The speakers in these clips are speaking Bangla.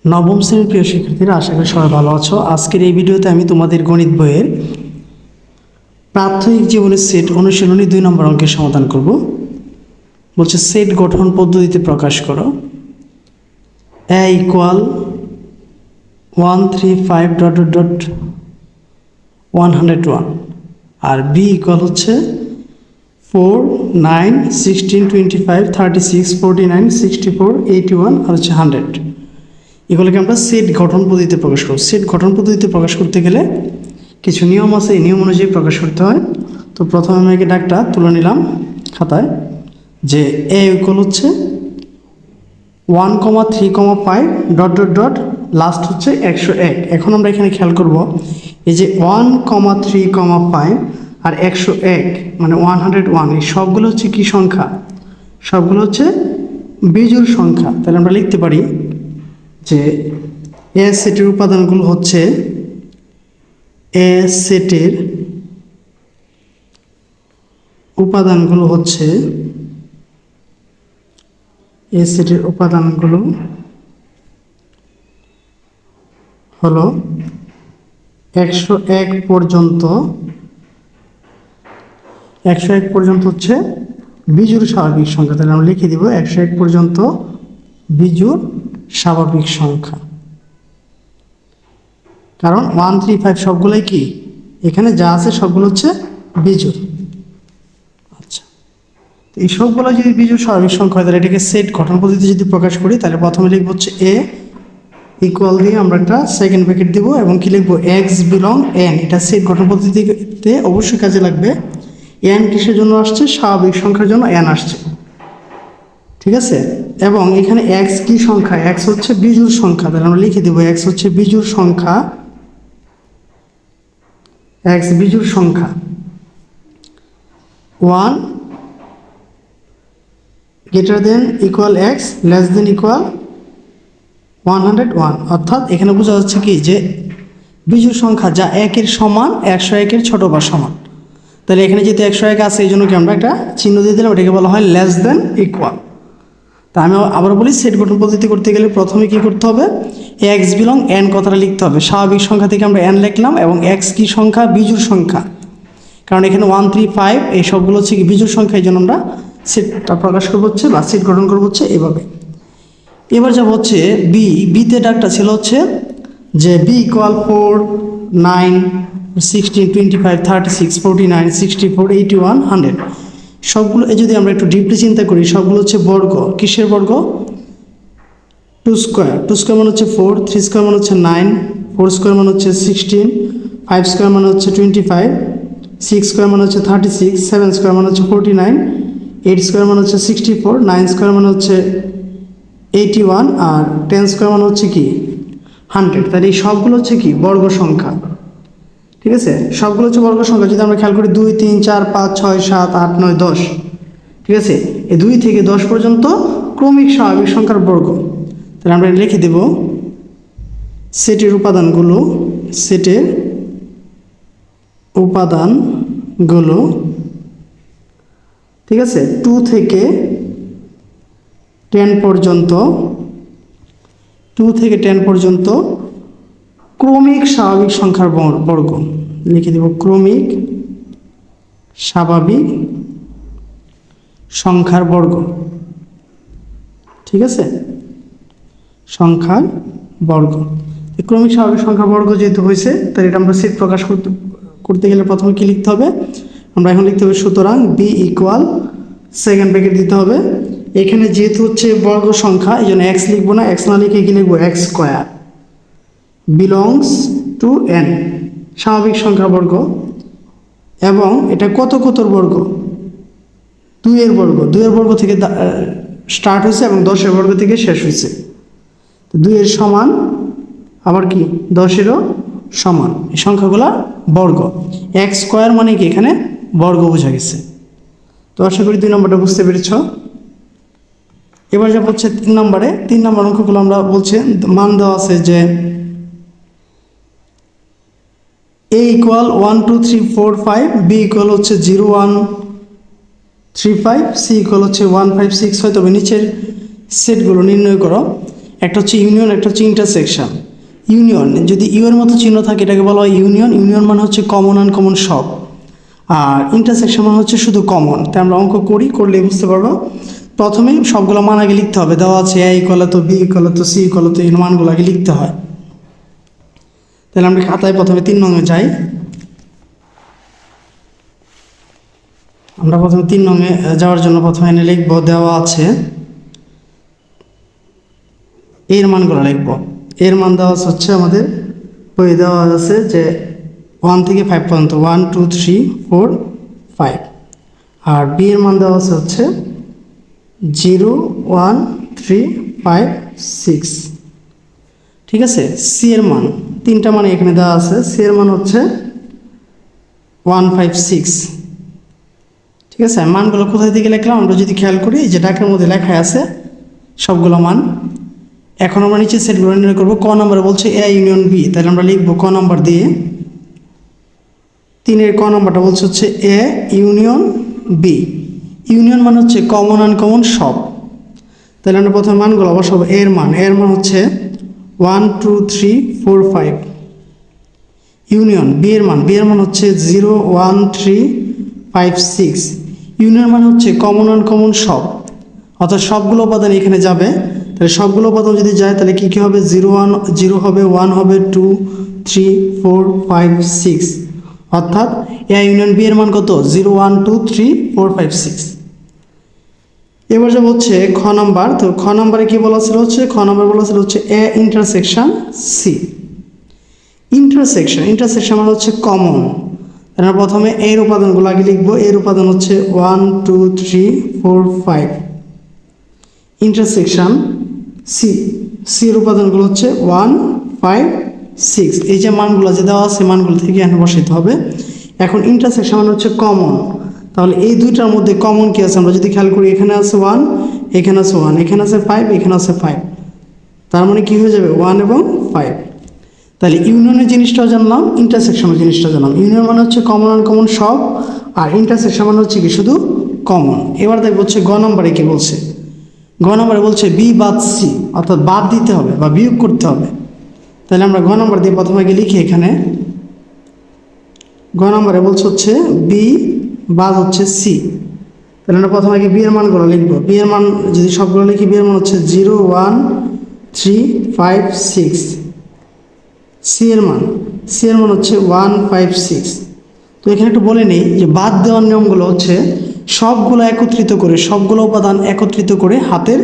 নবম শ্রেণীর প্রিয় শিক্ষার্থীরা, আশা করি সবাই ভালো আছো। আজকের এই ভিডিওতে আমি তোমাদের গণিত বইয়ের প্রাথমিক জীবনের সেট অনুশীলনী 2 নম্বর অঙ্কের সমাধান করব। বলছে সেট গঠন পদ্ধতিতে প্রকাশ করো। a ইকুয়াল 135 ... 101 আর b ইকুয়াল হচ্ছে 4 9 16 25 36 49 64 81 আর হচ্ছে 100। এগুলোকে আমরা সেট গঠন পদ্ধতিতে প্রকাশ করব। সেট গঠন পদ্ধতিতে প্রকাশ করতে গেলে কিছু নিয়ম আছে, এই নিয়ম অনুযায়ী প্রকাশ করতে হয়। তো প্রথমে আমি আগে ডাকটা তুলে নিলাম খাতায়, যে এ ইকুয়াল হচ্ছে 1,3,5 ... লাস্ট হচ্ছে 101। এখন আমরা এখানে খেয়াল করব, এই যে 1,3,5 আর 101 মানে 101, এই সবগুলো হচ্ছে কি সংখ্যা? সবগুলো হচ্ছে বিজোড় সংখ্যা। তাহলে আমরা লিখতে পারি যে এ সেটের উপাদানগুলো হচ্ছে এ সেটের উপাদানগুলো হচ্ছে এ সেটের উপাদানগুলো হলো 101 পর্যন্ত। 101 পর্যন্ত হচ্ছে বিজোড় স্বাভাবিক সংখ্যা। তাহলে আমরা লিখে দিব 101 পর্যন্ত বিজোড় স্বাভাবিক সংখ্যা। কারণ 135 সবগুলোই কি, এখানে যা আছে সবগুলো হচ্ছে বিজোড়। আচ্ছা, তো এই সবগুলো যদি বিজোড় স্বাভাবিক সংখ্যা হয়, তাহলে এটাকে সেট গঠন পদ্ধতিতে যদি প্রকাশ করি, তাহলে প্রথমে লিখব হচ্ছে এ ইকুয়াল দিয়ে আমরা একটা সেকেন্ড ব্র্যাকেট দিব এবং কি লিখবো এক্স বিলং এন। এটা সেট গঠন পদ্ধতিতে অবশ্যই কাজে লাগবে। এন কিসের জন্য আসছে? স্বাভাবিক সংখ্যার জন্য এন আসছে, ঠিক আছে। এবং এখানে এক্স কি সংখ্যা? এক্স হচ্ছে বিজোড় সংখ্যা। তাহলে আমরা লিখে দেবো এক্স হচ্ছে বিজোড় সংখ্যা। এক্স বিজোড় সংখ্যা 1 greater than equal x less than equal 101। অর্থাৎ এখানে বোঝা যাচ্ছে কি, যে বিজোড় সংখ্যা যা 1-এর সমান 101-এর ছোট বা সমান। তাহলে এখানে যেহেতু 101 আছে, এই জন্য কি আমরা একটা চিহ্ন দিয়ে দিলাম, এটাকে বলা হয় লেস দেন ইকুয়াল। তা আমি আবার বলি, সেট গঠন পদ্ধতি করতে গেলে প্রথমে কি করতে হবে? এক্স বিলং এন কথাটা লিখতে হবে। স্বাভাবিক সংখ্যা থেকে আমরা এন লিখলাম এবং এক্স কি সংখ্যা? বিজোড় সংখ্যা। কারণ এখানে 135 এই সবগুলো হচ্ছে কি বিজোড় সংখ্যা, এই জন্য আমরা সেটটা প্রকাশ করবো হচ্ছে বা সেট গঠন করবো হচ্ছে এভাবে। এবার যাব হচ্ছে বিতে ডাকটা ছিল হচ্ছে যে বি ইকুয়াল 4 9 16 25 36 49 64 81 100। সবগুলো যদি আমরা একটু ডিপলি চিন্তা করি, সবগুলো হচ্ছে বর্গ। কিসের বর্গ? 2 স্কোয়ার। 2 স্কোয়ার মানে হচ্ছে 4, 3 স্কোয়ার মানে হচ্ছে 9, 4 স্কোয়ার মানে হচ্ছে 16, 5 স্কোয়ার মানে হচ্ছে 25, 6 স্কোয়ার মানে হচ্ছে 36, 7 স্কোয়ার মানে হচ্ছে 49, 8 স্কোয়ার মানে হচ্ছে 64, 9 স্কোয়ার মানে হচ্ছে 81 আর 10 স্কোয়ার মানে হচ্ছে কি 100। তাহলে এই সবগুলো হচ্ছে কি বর্গ সংখ্যা, ঠিক আছে। সবগুলো হচ্ছে বর্গ সংখ্যা। যদি আমরা খেয়াল করি 2 3 4 5 6 7 8 9 10, ঠিক আছে। এই 2 থেকে 10 পর্যন্ত ক্রমিক স্বাভাবিক সংখ্যার বর্গ। তাহলে আমরা লিখে দেব সেটের উপাদানগুলো, সেটের উপাদানগুলো, ঠিক আছে, 2 থেকে 10 পর্যন্ত, 2 থেকে 10 পর্যন্ত ক্রমিক স্বাভাবিক সংখ্যার বর্গ। লিখে দেব ক্রমিক স্বাভাবিক সংখ্যার বর্গ, ঠিক আছে, সংখ্যার বর্গ। ক্রমিক স্বাভাবিক সংখ্যার বর্গ যেহেতু হয়েছে, তাহলে এটা আমরা সেট প্রকাশ করতে গেলে প্রথমে কি লিখতে হবে? আমরা এখন লিখতে হবে সুতরাং বি ইকুয়াল সেকেন্ড ব্র্যাকেট দিতে হবে। এখানে যেহেতু হচ্ছে বর্গ সংখ্যা, এই জন্য এক্স লিখবো না, এক্স না লিখে কি লিখবো x square belongs to N, স্বাভাবিক সংখ্যা বর্গ। এবং এটা কতর বর্গ? 2-এর বর্গ। 2-এর বর্গ থেকে স্টার্ট হয়েছে এবং 10-এর বর্গ থেকে শেষ হয়েছে। 2-এর সমান আবার কি 10-এরও সমান, এই সংখ্যাগুলা বর্গ। এক্স স্কোয়ার মানে কি এখানে বর্গ বোঝা গেছে। তো আশা করি 2 নম্বরটা বুঝতে পেরেছ। এবার যা হচ্ছে 3 নম্বরে, 3 নম্বর অঙ্কগুলো আমরা বলছে মান দেওয়া আছে যে a ইকুয়াল 1 2 3 4 5, বি ইকুয়াল হচ্ছে 0 1 3 5, সি ইকুয়াল হচ্ছে 1 5 6 হয়। তবে নিচের সেটগুলো নির্ণয় করো। একটা হচ্ছে ইউনিয়ন, একটা হচ্ছে ইন্টারসেকশন। ইউনিয়ন যদি ইউ এর মতো চিহ্ন থাকে এটাকে বলা হয় ইউনিয়ন। ইউনিয়ন মানে হচ্ছে কমন আনকমন সব। আর ইন্টারসেকশন মানে হচ্ছে শুধু কমন। তাই আমরা অঙ্ক করলে বুঝতে পারবো। প্রথমে সবগুলো মান আগে লিখতে হবে, দেওয়া আছে এ ইকুয়াল তো বি ইকুয়াল তো সি ইকুয়াল তো এর মানগুলো আগে লিখতে হয়। তাহলে আমরা খাতায় প্রথমে 3 নঙে যাই। আমরা প্রথমে 3 নঙে যাওয়ার জন্য প্রথমে এনে লিখব, দেওয়া আছে এর মানগুলো লিখব। এর মান দেওয়া হচ্ছে আমাদের বই দেওয়া আছে যে 1 থেকে 5 পর্যন্ত, 1 2 3 4 5। আর বি এর মান দেওয়া হচ্ছে 0 1 3 5 6। ঠিক আছে। সি এর মান 3টা মানে এখানে দেওয়া আছে। সি এর মান হচ্ছে 1 5 6। ঠিক আছে। মানগুলো কোথায় থেকে লিখলাম আমরা যদি খেয়াল করি, যে ডাকের মধ্যে লেখা আছে সবগুলো মান। এখন আমরা নিচে সেটগুলো নির্ণয় করবো। ক নম্বরে বলছে এ ইউনিয়ন বি, তাহলে আমরা লিখবো ক নম্বর দিয়ে। 3-এর ক নম্বরটা বলছে হচ্ছে এ ইউনিয়ন বি। ইউনিয়ন মানে হচ্ছে কমন আনকমন সব। তাহলে আমরা প্রথমে মানগুলো বসাবো। এর মান হচ্ছে 1 2 3 4 5। ইউনিয়ন বি এর মান হচ্ছে 0 1 3 5 6। ইউনিয়ন মানে হচ্ছে কমন আনকমন সব, অর্থাৎ সবগুলো উপাদান এখানে যাবে। তাহলে সবগুলো উপাদান যদি যায় তাহলে কী কী হবে, 0 1 0 হবে, 1 হবে, 2 3 4 5 6। অর্থাৎ এ ইউনিয়ন বি এর মান কত, 0 1 2 3 4 5 6। এবার যাব হচ্ছে খ নাম্বার। তো খ নাম্বারে কি বলা ছিল হচ্ছে, খ নাম্বার বলা ছিল হচ্ছে এ ইন্টারসেকশন সি। ইন্টারসেকশন মানে হচ্ছে কমন। আমরা প্রথমে এর উপাদানগুলো আগে লিখবো। এর উপাদান হচ্ছে 1 2 3 4 5। ইন্টারসেকশন সি, সি এর উপাদানগুলো হচ্ছে 1 5 6। এই যে মানগুলো যে দেওয়া আছে মানগুলো থেকে এখানে বসাইতে হবে। এখন ইন্টারসেকশন মানে হচ্ছে কমন। তাহলে এই দুইটার মধ্যে কমন কি আছে আমরা যদি খেয়াল করি, এখানে আছে 1, এখানে আছে 1, এখানে আছে 5, এখানে আছে 5। তার মানে কি হয়ে যাবে 1 এবং 5। তাহলে ইউনিয়নের জিনিসটাও জানলাম, ইন্টারসেকশনের জিনিসটাও জানলাম। ইউনিয়ন মানে হচ্ছে কমন আনকমন সব, আর ইন্টারসেকশন মানে হচ্ছে কি শুধু কমন। এবার দেখবো হচ্ছে গ নম্বরে কি বলছে। গ নম্বরে বলছে বি বাদ সি, অর্থাৎ বাদ দিতে হবে বা বিয়োগ করতে হবে। তাহলে আমরা গ নম্বর দিয়ে প্রথমে আগে লিখি। এখানে গ নম্বরে বলছে হচ্ছে বি বাদ হচ্ছে সি। তাহলে আমরা প্রথমে আগে বি এর মানগুলো লিখবো। বি এর মান যদি সবগুলো লিখি, বি এর মান হচ্ছে 0 1 3 5 6। সি এর মান হচ্ছে 1 5 6। তো এখানে একটু বলে নেই যে বাদ দেওয়ার নিয়মগুলো হচ্ছে সবগুলো একত্রিত করে, সবগুলো উপাদান একত্রিত করে হাতের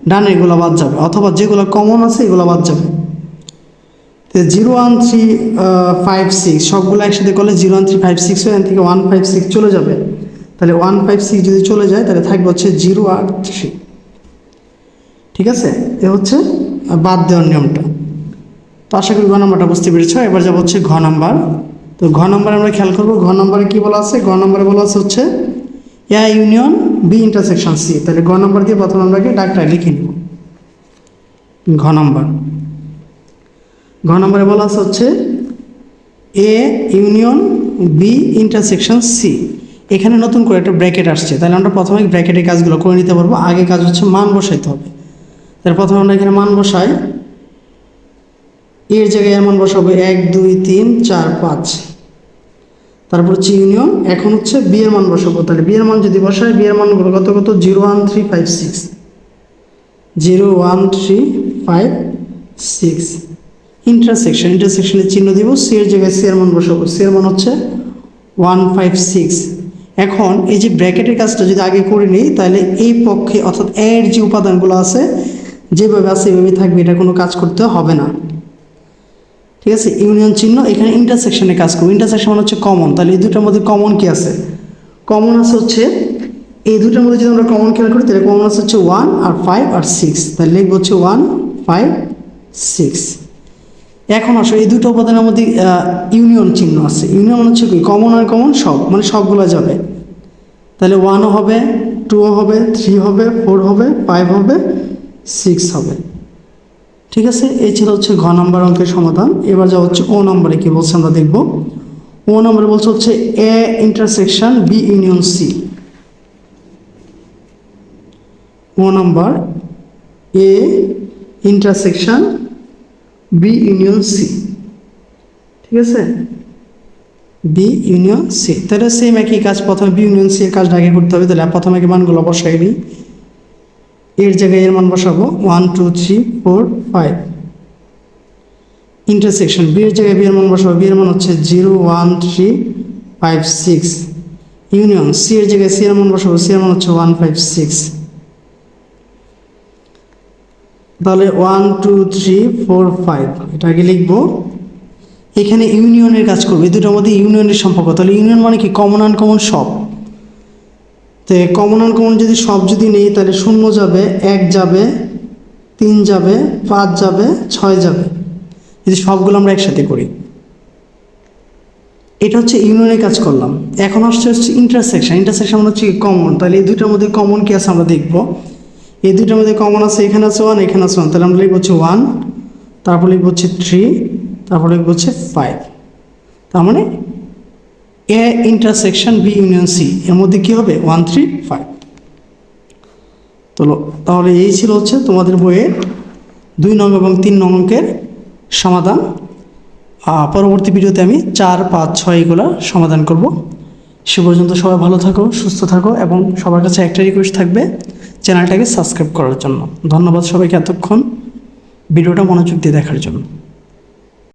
ডানে এগুলো বাদ যাবে, অথবা যেগুলো কমন আছে এগুলো বাদ যাবে। তো 0 1 3 5 6 সবগুলো একসাথে করলে 0 1 3 5 6 এখান থেকে 1 5 6 চলে যাবে। তাহলে 1 5 6 যদি চলে যায় তাহলে থাকবে হচ্ছে 0 আর 3। ঠিক আছে। এ হচ্ছে বাদ দেওয়ার নিয়মটা। তো আশা করি ঘ নম্বরটা বুঝতে পেরেছ। এবার যাবো হচ্ছে ঘ নম্বর। তো ঘ নম্বরে আমরা খেয়াল করবো, ঘ নম্বরে কী বলা আছে। ঘ নম্বরে বলা আছে হচ্ছে A union B intersection C. তাহলে ঘ নম্বর দিয়ে প্রথমে আমরা ডাকটা লিখে নিব। ঘ নম্বরে বলা আছে হচ্ছে A union B intersection C. এখানে নতুন করে একটা ব্র্যাকেট আসছে, তাহলে আমরা প্রথমে ব্র্যাকেটের কাজগুলো করে নিতে পারবো। আগে কাজ হচ্ছে মান বসাইতে হবে। তাহলে প্রথমে আমরা এখানে মান বসাই। এর জায়গায় এর মান বসাবো 1 2 3 4 5। তারপর হচ্ছে ইউনিয়ন। এখন হচ্ছে বি এর মান বসাবো। তাহলে বি এর মান যদি বসাই, বি এর মানগুলো কত 0 1 3 5 6, 0 1 3 5 6। ইন্টারসেকশনের চিহ্ন দিব। সি এর জায়গায় সি এর মান বসাবো। সি এর মান হচ্ছে 1 5 6। এখন এই যে ব্র্যাকেটের কাজটা যদি আগে করে নিই, তাহলে এই পক্ষে অর্থাৎ এর যে উপাদানগুলো আছে যেভাবে আছে এভাবে থাকবে, এটা কোনো কাজ করতে হবে না। ঠিক আছে। ইউনিয়ন চিহ্ন এখানে ইন্টারসেকশনে কাজ করবে। ইন্টারসেকশন মানে হচ্ছে কমন। তাহলে এই দুটোর মধ্যে কমন কি আছে, কমন আছে হচ্ছে এই দুটোর মধ্যে যদি আমরা কমন খেয়াল করি তাহলে কমন আছে হচ্ছে 1 আর 5 আর 6। তাহলে লিখবো হচ্ছে 1 5 6। এখন আসো এই দুটো উপাদানের মধ্যে ইউনিয়ন চিহ্ন আছে। ইউনিয়ন মানে হচ্ছে কি কমন আর কমন সব, মানে সবগুলো যাবে। তাহলে 1ও হবে, 2ও হবে, 3 হবে, 4 হবে, 5 হবে, 6 হবে। ঠিক আছে। এই ছিল হচ্ছে ঘ নম্বর অঙ্কের সমাধান। এবার যা হচ্ছে ও নম্বরে কি বলছে আমরা দেখব। ও নম্বরে বলছে হচ্ছে A intersection B union C. ও number A intersection B union C, ঠিক আছে, বি ইউনিয়ন সি। তাহলে সেম একই কাজ, প্রথমে বি ইউনিয়ন সি এর কাজটা আগে করতে হবে। তাহলে প্রথমে মানগুলো বসাই নিই, এর জায়গায় এর মান বসাবো 1 2 3 4 5। ইন্টারসেকশন বি এর জায়গায় বি এর মান বসাবো, বি এর মান হচ্ছে 0 1 3 5 6। ইউনিয়ন সি এর জায়গায় সি এর মান বসাবো, সি এর মান হচ্ছে 1 5 6। তাহলে 1 2 3 4 5 এটা আগে লিখবো। এখানে ইউনিয়নের কাজ করবে, এই দুটোর মধ্যে ইউনিয়নের সম্পর্ক। তাহলে ইউনিয়ন মানে কি, কমন আনকমন সব। তো কমন আনকমন যদি সব যদি নেই, তাহলে 0 যাবে, 1 যাবে, 3 যাবে, 5 যাবে, 6 যাবে, যদি সবগুলো আমরা একসাথে করি। এটা হচ্ছে ইউনিয়নের কাজ করলাম। এখন হচ্ছে ইন্টারসেকশন। ইন্টারসেকশন মানে হচ্ছে কমন। তাহলে এই দুটোর মধ্যে কমন কি আছে আমরা দেখব। এই দুটোর মধ্যে কমন আছে, এখানে আছে 1, এখানে আছে 1। তাহলে আমরা লিখব হচ্ছে 1, তারপর লিখব হচ্ছে 3, তারপর লিখব হচ্ছে 5। তার মানে A intersection B union C এর মধ্যে কি হবে 1 3 5। তো তাহলে এই ছিল হচ্ছে তোমাদের বইয়ের 2 নং এবং 3 নং অঙ্কের সমাধান। পরবর্তী ভিডিওতে আমি 4 5 6 এগুলো সমাধান করব। সে পর্যন্ত সবাই ভালো থাকো, সুস্থ থাকো, এবং সবার কাছে একটা রিকোয়েস্ট থাকবে চ্যানেলটাকে সাবস্ক্রাইব করার জন্য। ধন্যবাদ সবাইকে এতক্ষণ ভিডিওটা মনোযোগ দিয়ে দেখার জন্য।